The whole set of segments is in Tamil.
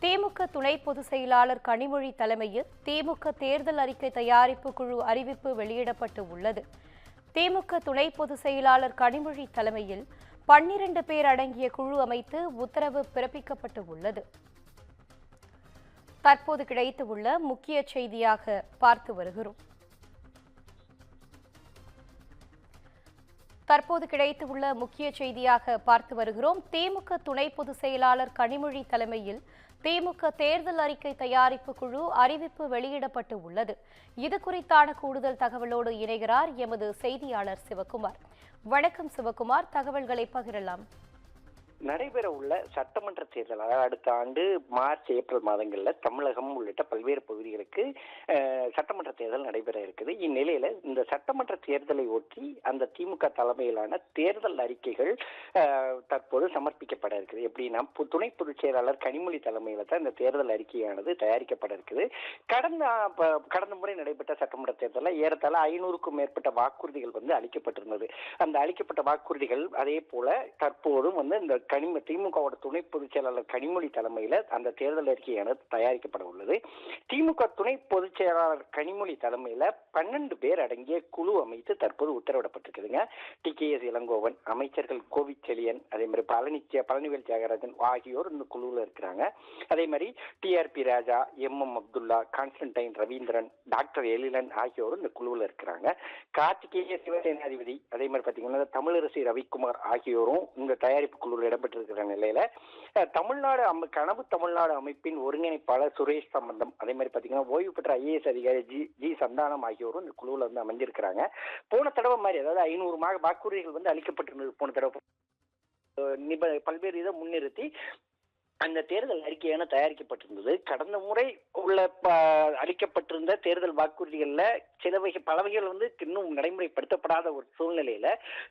திமுக துணை பொதுச் செயலாளர் கனிமொழி தலைமையில் திமுக தேர்தல் அறிக்கை தயாரிப்பு குழு அறிவிப்பு வெளியிடப்பட்டு உள்ளது. திமுக துணை பொதுச் செயலாளர் கனிமொழி தலைமையில் 12 பேர் அடங்கிய குழு அமைத்து உத்தரவு பிறப்பிக்கப்பட்டு உள்ளது. தற்போது கிடைத்துள்ள முக்கிய செய்தியாக பார்த்து வருகிறோம். திமுக துணை பொதுச் செயலாளர் கனிமொழி தலைமையில் திமுக தேர்தல் அறிக்கை தயாரிப்பு குழு அறிவிப்பு வெளியிடப்பட்டு உள்ளது. இது குறித்தான கூடுதல் தகவலோடு இணைகிறார் எமது செய்தியாளர் சிவகுமார். வணக்கம் சிவகுமார், தகவல்களை பகிரலாம். நடைபெற உள்ள சட்டமன்ற தேர்தல் அடுத்த ஆண்டு மார்ச் ஏப்ரல் மாதங்களில் தமிழகம் உள்ளிட்ட பல்வேறு பகுதிகளுக்கு சட்டமன்ற தேர்தல் நடைபெற இருக்குது. இந்நிலையில இந்த சட்டமன்ற தேர்தலை ஒட்டி அந்த திமுக தலைமையிலான தேர்தல் அறிக்கைகள் தற்போது சமர்ப்பிக்கப்பட இருக்குது. எப்படின்னா துணை பொதுச் செயலாளர் கனிமொழி தலைமையில தான் இந்த தேர்தல் அறிக்கையானது தயாரிக்கப்பட இருக்குது. கடந்த முறை நடைபெற்ற சட்டமன்ற தேர்தலில் ஏறத்தாழ 500க்கும் மேற்பட்ட வாக்குறுதிகள் அளிக்கப்பட்டிருந்தது. அந்த அளிக்கப்பட்ட வாக்குறுதிகள் அதே போல தற்போதும் இந்த திமுகவோட துணை பொதுச் செயலாளர் கனிமொழி தலைமையில அந்த தேர்தல் அறிக்கையானது தயாரிக்கப்பட உள்ளது. திமுக துணை பொதுச் செயலாளர் கனிமொழி தலைமையில 12 பேர் அடங்கிய குழு அமைத்து தற்போது உத்தரவிடப்பட்டிருக்குதுங்க. TKS இளங்கோவன், அமைச்சர்கள் கோவிச்செழியன், அதே மாதிரி பழனிவேல் தியாகராஜன் ஆகியோர் இந்த குழுவில் இருக்கிறாங்க. அதே மாதிரி TRP Raja, MM Abdullah, Constantine Ravindran, doctor Ezhilan ஆகியோரும் இந்த குழுவில் இருக்கிறாங்க. கார்த்திகேய சிவசேனாதிபதி, அதே மாதிரி பாத்தீங்கன்னா தமிழரசி ரவிக்குமார் ஆகியோரும் இந்த தயாரிப்பு குழுவில் இடம்பெற்றிருக்கிற நிலையில கனவு தமிழ்நாடு அமைப்பின் ஒருங்கிணைப்பாளர் சுரேஷ் சம்பந்தம், அதே மாதிரி பாத்தீங்கன்னா ஓய்வு பெற்ற IAS அதிகாரி ஜி சந்தானம் ஆகியோரும் இந்த குழுவில் அமைஞ்சிருக்கிறாங்க. போன தடவை மாதிரி அதாவது 500 வாக்குறுதிகள் அளிக்கப்பட்டிருந்தது. போன தடவை பல்வேறு இதை முன்னிறுத்தி அந்த தேர்தல் அறிக்கையான தயாரிக்கப்பட்டிருந்தது. கடந்த முறை உள்ள அளிக்கப்பட்டிருந்த தேர்தல் வாக்குறுதிகள்ல பல வகைகள் இன்னும் நடைமுறைப்படுத்தப்படாத ஒரு சூழ்நிலையில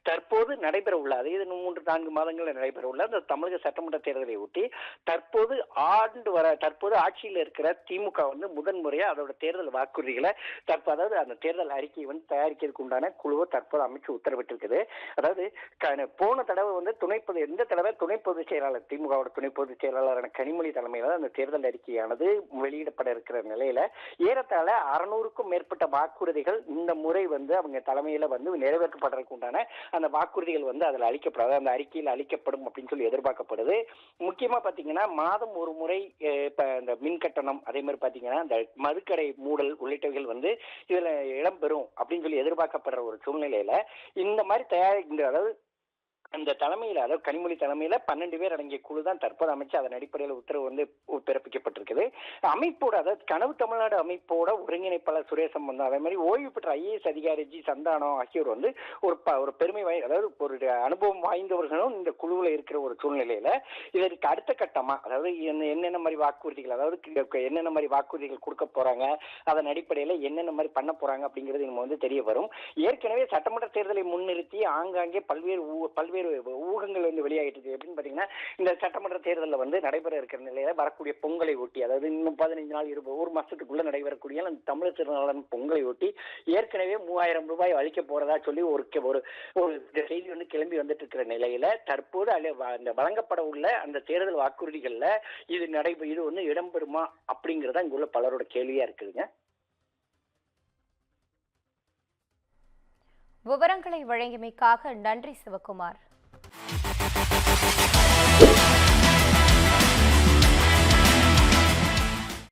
தற்போது நடைபெற உள்ள அதே 3-4 மாதங்களில் நடைபெற உள்ள அந்த தமிழக சட்டமன்ற தேர்தலை ஒட்டி தற்போது ஆட்சியில் இருக்கிற திமுக முதன்முறையா அதோட தேர்தல் வாக்குறுதிகளை அதாவது அந்த தேர்தல் அறிக்கையை தயாரிக்கிறதுக்கு உண்டான குழுவை தற்போது அமைச்சு உத்தரவிட்டிருக்குது. அதாவது போன தடவை துணை பொதுச் செயலாளர் திமுகவோட துணை பொதுச் செயலாளரான கனிமொழி தலைமையில அந்த தேர்தல் அறிக்கையானது வெளியிடப்பட இருக்கிற நிலையில ஏறத்தாழ 600க்கும் மேற்பட்ட வாக்குறுதிகள் இந்த முறை அவங்க தலைமையில நிறைவேற்றப்படுறதுக்கு உண்டான அந்த வாக்குறுதிகள் அதில் அளிக்கப்படாது, அந்த அறிக்கையில் அளிக்கப்படும் அப்படின்னு சொல்லி எதிர்பார்க்கப்படுது. முக்கியமா பாத்தீங்கன்னா மாதம் ஒரு முறை இந்த மின் கட்டணம், அதே மாதிரி பாத்தீங்கன்னா இந்த மதுக்கடை மூடல் உள்ளிட்டவைகள் இதுல இடம்பெறும் அப்படின்னு சொல்லி எதிர்பார்க்கப்படுற ஒரு சூழ்நிலையில இந்த மாதிரி அதாவது அந்த தலைமையில அதாவது கனிமொழி தலைமையில 12 பேர் அடங்கிய குழு தான் தற்போது அமைச்சு அதன் அடிப்படையில் உத்தரவு பிறப்பிக்கப்பட்டிருக்குது. அமைப்போட அதாவது கனவு தமிழ்நாடு அமைப்போட ஒருங்கிணைப்பாளர் சுரேஷ் சம்பந்தம், அதே மாதிரி ஓய்வு பெற்ற IAS அதிகாரி ஜி சந்தானம் ஆகியோர் ஒரு பெருமை அதாவது ஒரு அனுபவம் வாய்ந்தவர்களும் இந்த குழுவில் இருக்கிற ஒரு சூழ்நிலையில இதற்கு அடுத்த கட்டமா அதாவது என்னென்ன மாதிரி வாக்குறுதிகள் அதாவது என்னென்ன மாதிரி வாக்குறுதிகள் கொடுக்க போறாங்க, அதன் அடிப்படையில என்னென்ன மாதிரி பண்ண போறாங்க அப்படிங்கிறது நம்ம தெரிய வரும். ஏற்கனவே சட்டமன்ற தேர்தலை முன்னிறுத்தி ஆங்காங்கே பல்வேறு ஊகங்கள் வெளியாகிட்டு இருக்கு. எப்படின்னு பாத்தீங்கன்னா இந்த சட்டமன்ற தேர்தலில் நடைபெற இருக்கிற நிலையில வரக்கூடிய பொங்கலை ஒட்டி அதாவது இன்னும் 15 நாள் ஒரு மாசத்துக்குள்ள நடைபெறக்கூடிய அந்த தமிழர் திருநாளான பொங்கலை ஒட்டி ஏற்கனவே 3000 ரூபாய் அளிக்க போறதா சொல்லி ஒரு செய்தி கிளம்பி வந்துட்டு இருக்கிற நிலையில தற்போது அந்த வழங்கப்பட உள்ள அந்த தேர்தல் வாக்குறுதிகள்ல இது இடம்பெறுமா அப்படிங்கறத இங்குள்ள பலரோட கேள்வியா இருக்குதுங்க. விவரங்களை வழங்கியமைக்காக நன்றி சிவகுமார்.